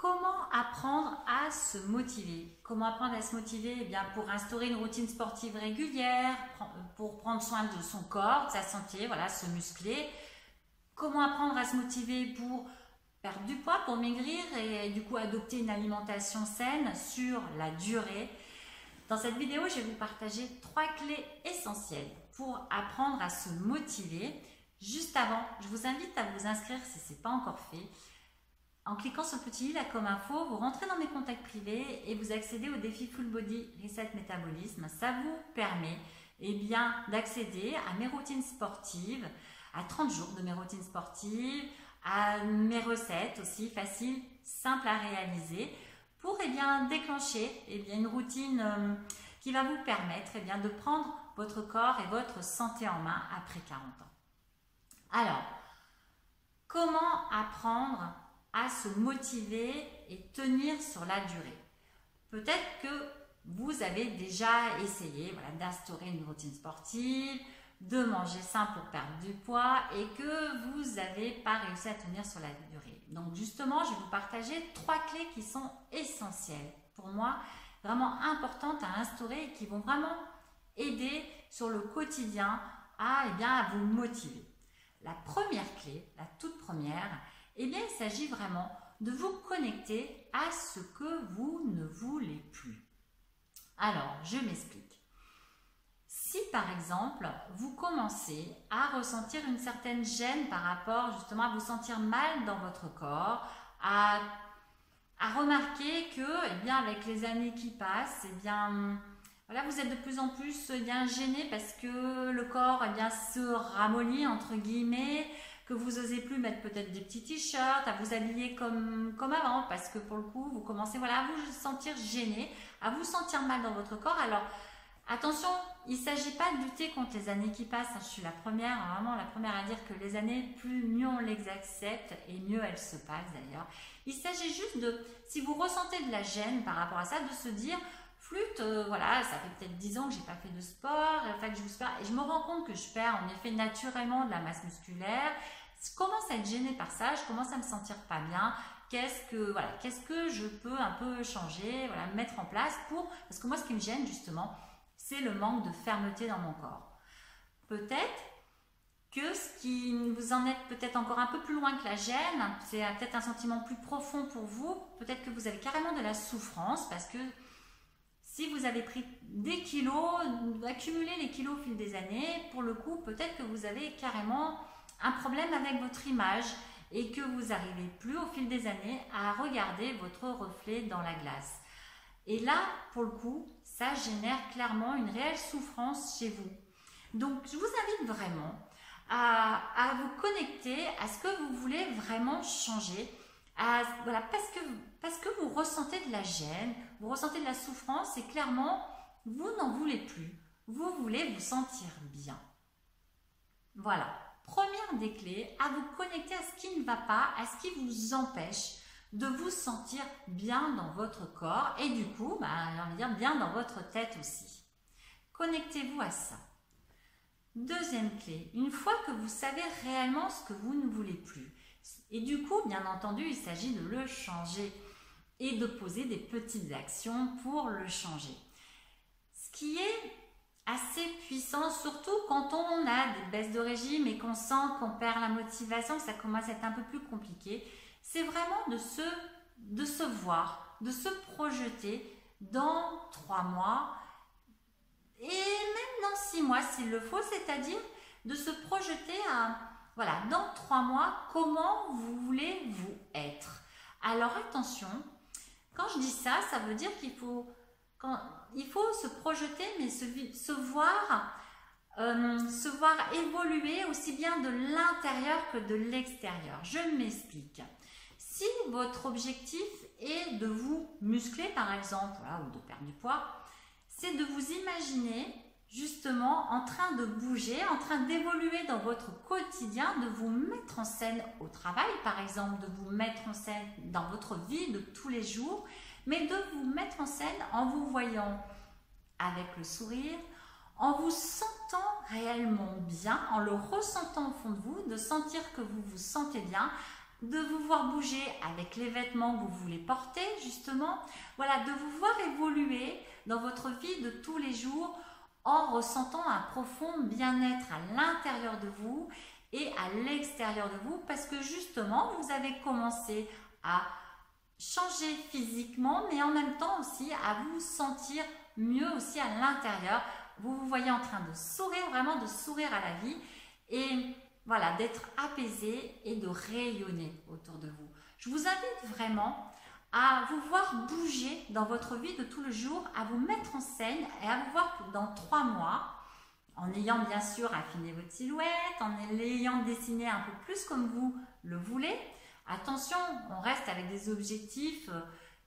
Comment apprendre à se motiver? Comment apprendre à se motiver? Eh bien, pour instaurer une routine sportive régulière, pour prendre soin de son corps, de sa santé, voilà, se muscler. Comment apprendre à se motiver pour perdre du poids, pour maigrir et du coup adopter une alimentation saine sur la durée. Dans cette vidéo, je vais vous partager 3 clés essentielles pour apprendre à se motiver. Juste avant, je vous invite à vous inscrire si ce n'est pas encore fait. En cliquant sur le petit i là comme info, vous rentrez dans mes contacts privés et vous accédez au défi Full Body Reset Métabolisme. Ça vous permet d'accéder à mes routines sportives, à 30 jours de mes routines sportives, à mes recettes aussi faciles, simples à réaliser pour déclencher une routine qui va vous permettre de prendre votre corps et votre santé en main après 40 ans. Alors, comment apprendre à se motiver et tenir sur la durée? Peut-être que vous avez déjà essayé d'instaurer une routine sportive, de manger sain pour perdre du poids et que vous n'avez pas réussi à tenir sur la durée. Donc justement, je vais vous partager 3 clés qui sont essentielles pour moi, vraiment importantes à instaurer et qui vont vraiment aider sur le quotidien à vous motiver. La première clé, la toute première, il s'agit vraiment de vous connecter à ce que vous ne voulez plus. Alors, je m'explique. Si par exemple, vous commencez à ressentir une certaine gêne par rapport justement à vous sentir mal dans votre corps, à remarquer que avec les années qui passent, vous êtes de plus en plus gêné parce que le corps se ramollit entre guillemets, que vous n'osez plus mettre peut-être des petits t-shirts, à vous habiller comme avant, parce que pour le coup, vous commencez à vous sentir gêné, à vous sentir mal dans votre corps. Alors, attention, il ne s'agit pas de lutter contre les années qui passent. Je suis la première, vraiment la première à dire que les années, mieux on les accepte et mieux elles se passent d'ailleurs. Il s'agit juste de, si vous ressentez de la gêne par rapport à ça, de se dire, flûte, ça fait peut-être 10 ans que je n'ai pas fait de sport, et je me rends compte que je perds en effet naturellement de la masse musculaire. Je commence à être gênée par ça, je commence à me sentir pas bien. Qu'est-ce que je peux un peu changer, mettre en place parce que moi ce qui me gêne justement, c'est le manque de fermeté dans mon corps. Peut-être que ce qui vous en êtes peut-être encore un peu plus loin que la gêne, c'est peut-être un sentiment plus profond pour vous, peut-être que vous avez carrément de la souffrance parce que si vous avez pris des kilos, accumulé les kilos au fil des années, pour le coup, peut-être que vous avez carrément un problème avec votre image et que vous n'arrivez plus au fil des années à regarder votre reflet dans la glace. Et là, pour le coup, ça génère clairement une réelle souffrance chez vous. Donc, je vous invite vraiment à vous connecter à ce que vous voulez vraiment changer, parce que vous ressentez de la gêne, vous ressentez de la souffrance et clairement, vous n'en voulez plus. Vous voulez vous sentir bien. Voilà, première des clés, à vous connecter à ce qui ne va pas, à ce qui vous empêche de vous sentir bien dans votre corps et du coup, j'ai envie de dire bien dans votre tête aussi. Connectez-vous à ça. Deuxième clé, une fois que vous savez réellement ce que vous ne voulez plus, et du coup, bien entendu, il s'agit de le changer et de poser des petites actions pour le changer. Ce qui est assez puissant, surtout quand on a des baisses de régime et qu'on sent qu'on perd la motivation, que ça commence à être un peu plus compliqué, c'est vraiment de se voir, de se projeter dans 3 mois et même dans 6 mois s'il le faut, c'est-à-dire de se projeter dans 3 mois, comment vous voulez vous être. Alors attention, quand je dis ça, ça veut dire qu'il faut se projeter, mais se voir évoluer aussi bien de l'intérieur que de l'extérieur. Je m'explique. Si votre objectif est de vous muscler par exemple, ou de perdre du poids, c'est de vous imaginer justement en train de bouger, en train d'évoluer dans votre quotidien, de vous mettre en scène au travail par exemple, de vous mettre en scène dans votre vie de tous les jours, mais de vous mettre en scène en vous voyant avec le sourire, en vous sentant réellement bien, en le ressentant au fond de vous, de sentir que vous vous sentez bien, de vous voir bouger avec les vêtements que vous voulez porter justement, voilà, de vous voir évoluer dans votre vie de tous les jours en ressentant un profond bien-être à l'intérieur de vous et à l'extérieur de vous parce que justement vous avez commencé à changer physiquement mais en même temps aussi à vous sentir mieux aussi à l'intérieur. Vous vous voyez en train de sourire, vraiment de sourire à la vie et voilà, d'être apaisé et de rayonner autour de vous. Je vous invite vraiment à vous voir bouger dans votre vie de tous les jours, à vous mettre en scène et à vous voir dans 3 mois, en ayant bien sûr affiné votre silhouette, en ayant dessiné un peu plus comme vous le voulez. Attention, on reste avec des objectifs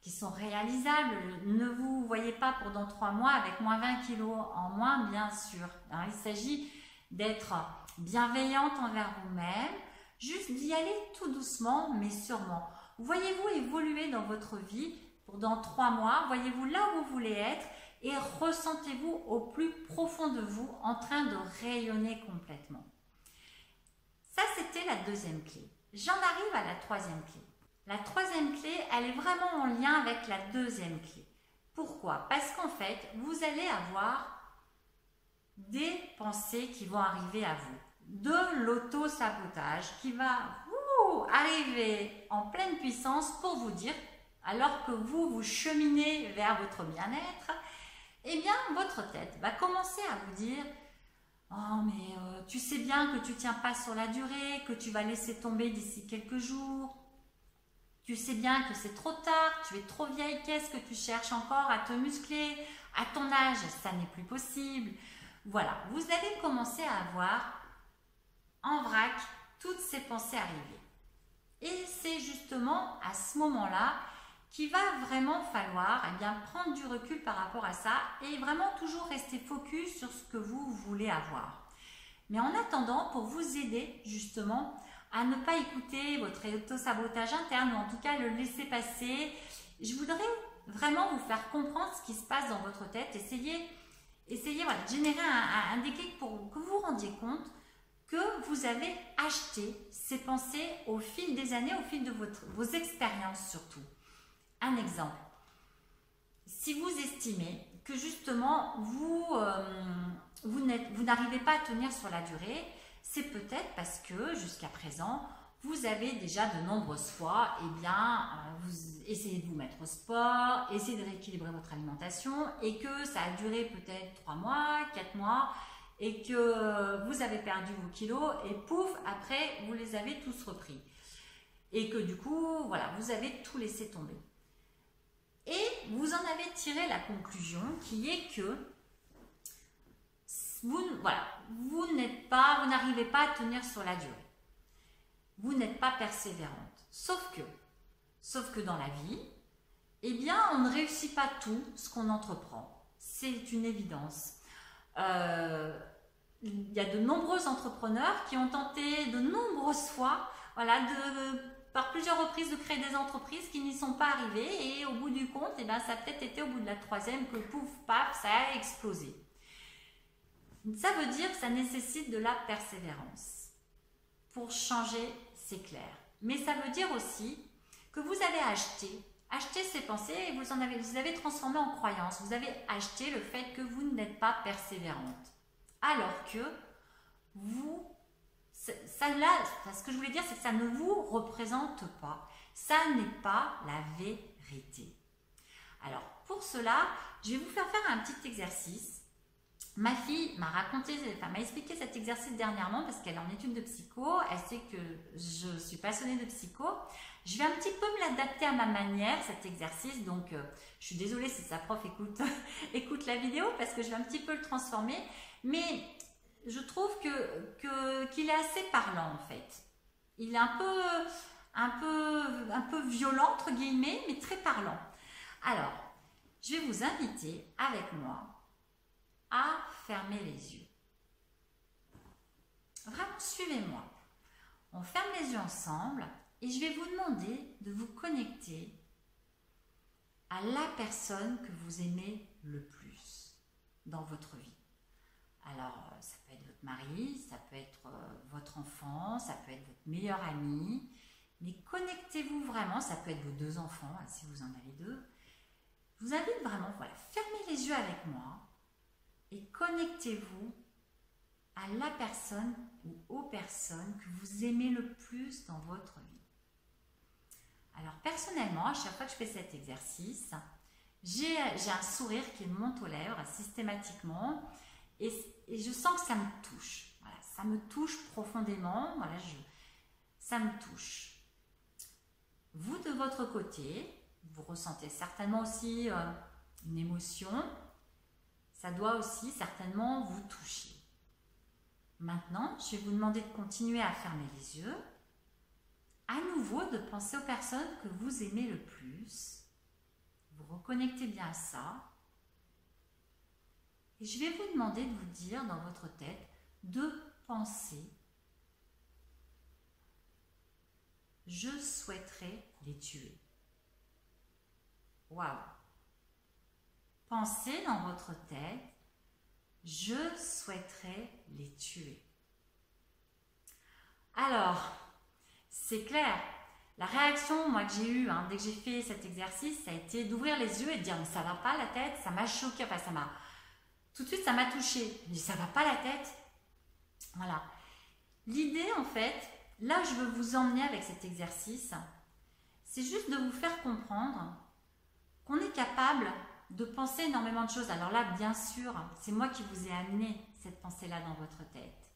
qui sont réalisables. Ne vous voyez pas pour dans 3 mois avec moins 20 kilos en moins, bien sûr. Alors, il s'agit d'être bienveillante envers vous-même, juste d'y aller tout doucement mais sûrement. Voyez-vous évoluer dans votre vie pour dans 3 mois, voyez-vous là où vous voulez être et ressentez-vous au plus profond de vous en train de rayonner complètement. Ça, c'était la deuxième clé. J'en arrive à la troisième clé. La troisième clé, elle est vraiment en lien avec la deuxième clé. Pourquoi? Parce qu'en fait, vous allez avoir des pensées qui vont arriver à vous, de l'auto-sabotage qui va arriver en pleine puissance pour vous dire, alors que vous cheminez vers votre bien-être, eh bien votre tête va commencer à vous dire « Oh mais tu sais bien que tu ne tiens pas sur la durée, que tu vas laisser tomber d'ici quelques jours. Tu sais bien que c'est trop tard, tu es trop vieille, qu'est-ce que tu cherches encore à te muscler? À ton âge, ça n'est plus possible. » Voilà, vous allez commencer à avoir en vrac toutes ces pensées arriver. Et c'est justement à ce moment-là qu'il va vraiment falloir prendre du recul par rapport à ça et vraiment toujours rester focus sur ce que vous voulez avoir. Mais en attendant, pour vous aider justement à ne pas écouter votre auto-sabotage interne ou en tout cas le laisser passer, je voudrais vraiment vous faire comprendre ce qui se passe dans votre tête. Essayez voilà, de générer un déclic pour que vous vous rendiez compte que vous avez acheté ces pensées au fil des années, au fil de vos expériences surtout. Un exemple, si vous estimez que justement vous n'arrivez pas à tenir sur la durée, c'est peut-être parce que jusqu'à présent, vous avez déjà de nombreuses fois, vous essayez de vous mettre au sport, essayez de rééquilibrer votre alimentation et que ça a duré peut-être 3 mois, 4 mois et que vous avez perdu vos kilos et pouf, après vous les avez tous repris. Et que du coup, voilà, vous avez tout laissé tomber. Et vous en avez tiré la conclusion qui est que vous n'arrivez pas à tenir sur la durée. Vous n'êtes pas persévérante. Sauf que dans la vie, on ne réussit pas tout ce qu'on entreprend. C'est une évidence. Il y a de nombreux entrepreneurs qui ont tenté de nombreuses fois, par plusieurs reprises, de créer des entreprises qui n'y sont pas arrivées et au bout du compte, ça a peut-être été au bout de la 3e que pouf, paf, ça a explosé. Ça veut dire que ça nécessite de la persévérance. Pour changer, c'est clair. Mais ça veut dire aussi que vous avez acheté ces pensées et vous avez transformé en croyance. Vous avez acheté le fait que vous n'êtes pas persévérante. Alors que ce que je voulais dire, c'est que ça ne vous représente pas. Ça n'est pas la vérité. Alors, pour cela, je vais vous faire un petit exercice. Ma fille m'a expliqué cet exercice dernièrement parce qu'elle est en études de psycho. Elle sait que je suis passionnée de psycho. Je vais un petit peu me l'adapter à ma manière, cet exercice. Donc, je suis désolée si sa prof écoute la vidéo parce que je vais un petit peu le transformer. Mais je trouve qu'il est assez parlant en fait. Il est un peu violent entre guillemets, mais très parlant. Alors, je vais vous inviter avec moi à fermer les yeux. Vraiment, suivez-moi. On ferme les yeux ensemble et je vais vous demander de vous connecter à la personne que vous aimez le plus dans votre vie. Alors, ça peut être votre mari, ça peut être votre enfant, ça peut être votre meilleur ami. Mais connectez-vous vraiment, ça peut être vos 2 enfants, hein, si vous en avez 2. Je vous invite vraiment, voilà, fermez les yeux avec moi et connectez-vous à la personne ou aux personnes que vous aimez le plus dans votre vie. Alors personnellement, à chaque fois que je fais cet exercice, j'ai un sourire qui monte aux lèvres systématiquement et je sens que ça me touche. Voilà, ça me touche profondément, voilà, ça me touche. Vous de votre côté, vous ressentez certainement aussi une émotion, ça doit aussi certainement vous toucher. Maintenant, je vais vous demander de continuer à fermer les yeux, à nouveau de penser aux personnes que vous aimez le plus, vous reconnectez bien à ça, et je vais vous demander de vous dire dans votre tête de penser « Je souhaiterais les tuer ». Waouh! Pensez dans votre tête « Je souhaiterais les tuer ». Alors, c'est clair, la réaction moi que j'ai eue dès que j'ai fait cet exercice, ça a été d'ouvrir les yeux et de dire « ça va pas la tête », ça m'a choqué, enfin ça m'a... Tout de suite ça m'a touchée, je dis « ça va pas la tête ». Voilà. L'idée en fait, là où je veux vous emmener avec cet exercice, c'est juste de vous faire comprendre qu'on est capable de penser énormément de choses. Alors là, bien sûr, c'est moi qui vous ai amené cette pensée-là dans votre tête.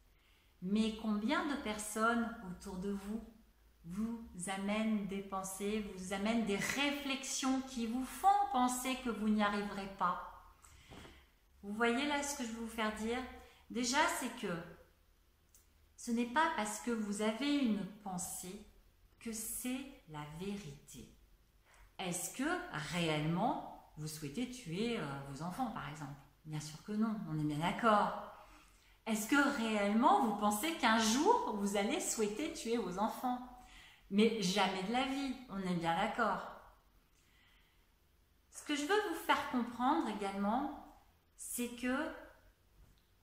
Mais combien de personnes autour de vous vous amènent des pensées, vous amènent des réflexions qui vous font penser que vous n'y arriverez pas? Vous voyez là ce que je veux vous faire dire? Déjà, c'est que ce n'est pas parce que vous avez une pensée que c'est la vérité. Est-ce que réellement vous souhaitez tuer vos enfants par exemple? Bien sûr que non, on est bien d'accord. Est-ce que réellement vous pensez qu'un jour vous allez souhaiter tuer vos enfants? Mais jamais de la vie, on est bien d'accord. Ce que je veux vous faire comprendre également, c'est que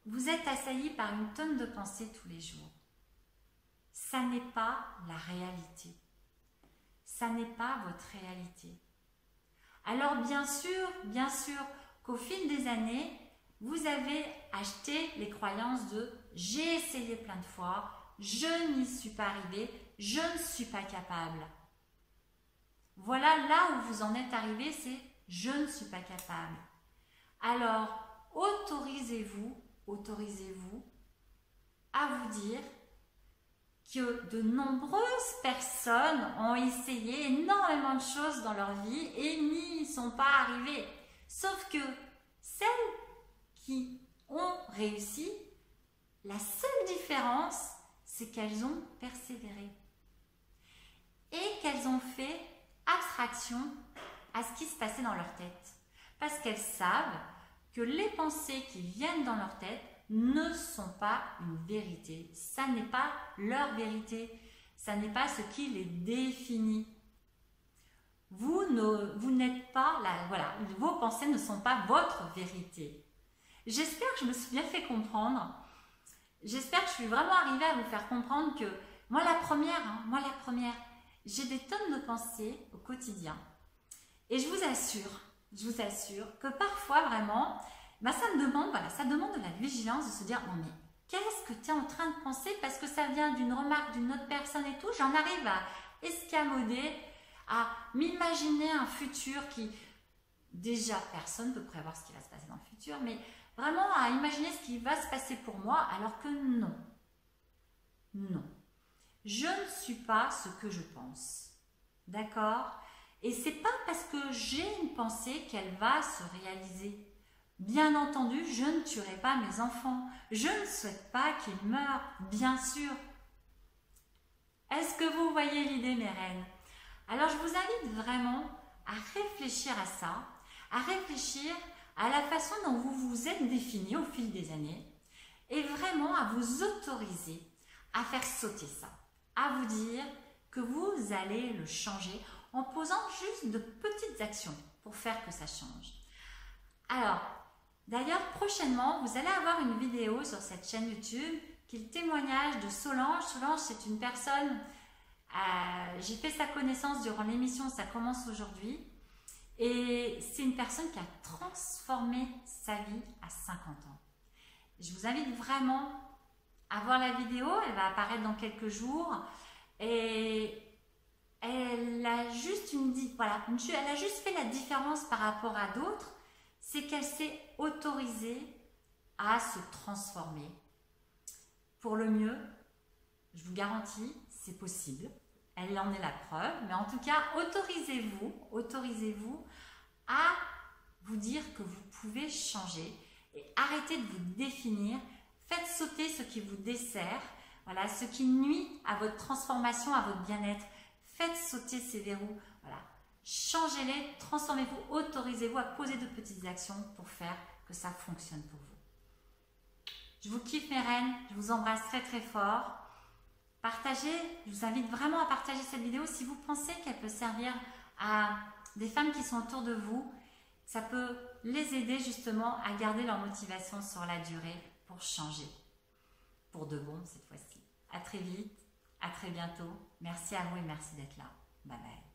vous êtes assailli par une tonne de pensées tous les jours. Ça n'est pas la réalité. Ça n'est pas votre réalité. Alors bien sûr qu'au fil des années, vous avez acheté les croyances de « j'ai essayé plein de fois, je n'y suis pas arrivé, je ne suis pas capable ». Voilà là où vous en êtes arrivé, c'est « je ne suis pas capable ». Alors, autorisez-vous à vous dire que de nombreuses personnes ont essayé énormément de choses dans leur vie et n'y sont pas arrivées. Sauf que celles qui ont réussi, la seule différence, c'est qu'elles ont persévéré et qu'elles ont fait abstraction à ce qui se passait dans leur tête. Parce qu'elles savent que les pensées qui viennent dans leur tête ne sont pas une vérité. Ça n'est pas leur vérité. Ça n'est pas ce qui les définit. Vous n'êtes pas là, voilà, vos pensées ne sont pas votre vérité. J'espère que je me suis bien fait comprendre. J'espère que je suis vraiment arrivée à vous faire comprendre que moi la première, j'ai des tonnes de pensées au quotidien. Et je vous assure que parfois vraiment, ça me demande, ça demande de la vigilance, de se dire non mais qu'est-ce que tu es en train de penser parce que ça vient d'une remarque d'une autre personne et tout. J'en arrive à escamoder, à m'imaginer un futur qui, déjà personne ne peut prévoir ce qui va se passer dans le futur, mais vraiment à imaginer ce qui va se passer pour moi alors que non. Non. Je ne suis pas ce que je pense. D'accord ? Et c'est pas parce que j'ai une pensée qu'elle va se réaliser. Bien entendu, je ne tuerai pas mes enfants. Je ne souhaite pas qu'ils meurent, bien sûr. Est-ce que vous voyez l'idée, mes reines? Alors, je vous invite vraiment à réfléchir à ça, à réfléchir à la façon dont vous vous êtes définis au fil des années et vraiment à vous autoriser à faire sauter ça, à vous dire que vous allez le changer en posant juste de petites actions pour faire que ça change. Alors, d'ailleurs, prochainement, vous allez avoir une vidéo sur cette chaîne YouTube qui est le témoignage de Solange. Solange, c'est une personne J'ai fait sa connaissance durant l'émission Ça commence aujourd'hui. Et c'est une personne qui a transformé sa vie à 50 ans. Je vous invite vraiment à voir la vidéo. Elle va apparaître dans quelques jours. Et elle a juste elle a juste fait la différence par rapport à d'autres. C'est qu'elle s'est autorisée à se transformer pour le mieux. Je vous garantis, c'est possible. Elle en est la preuve. Mais en tout cas, autorisez-vous à vous dire que vous pouvez changer et arrêtez de vous définir. Faites sauter ce qui vous dessert, voilà, ce qui nuit à votre transformation, à votre bien-être. Faites sauter ces verrous. Voilà. Changez-les, transformez-vous, autorisez-vous à poser de petites actions pour faire que ça fonctionne pour vous. Je vous kiffe mes reines, je vous embrasse très très fort. Partagez, je vous invite vraiment à partager cette vidéo si vous pensez qu'elle peut servir à des femmes qui sont autour de vous. Ça peut les aider justement à garder leur motivation sur la durée pour changer. Pour de bon cette fois-ci. À très vite, à très bientôt. Merci à vous et merci d'être là. Bye bye.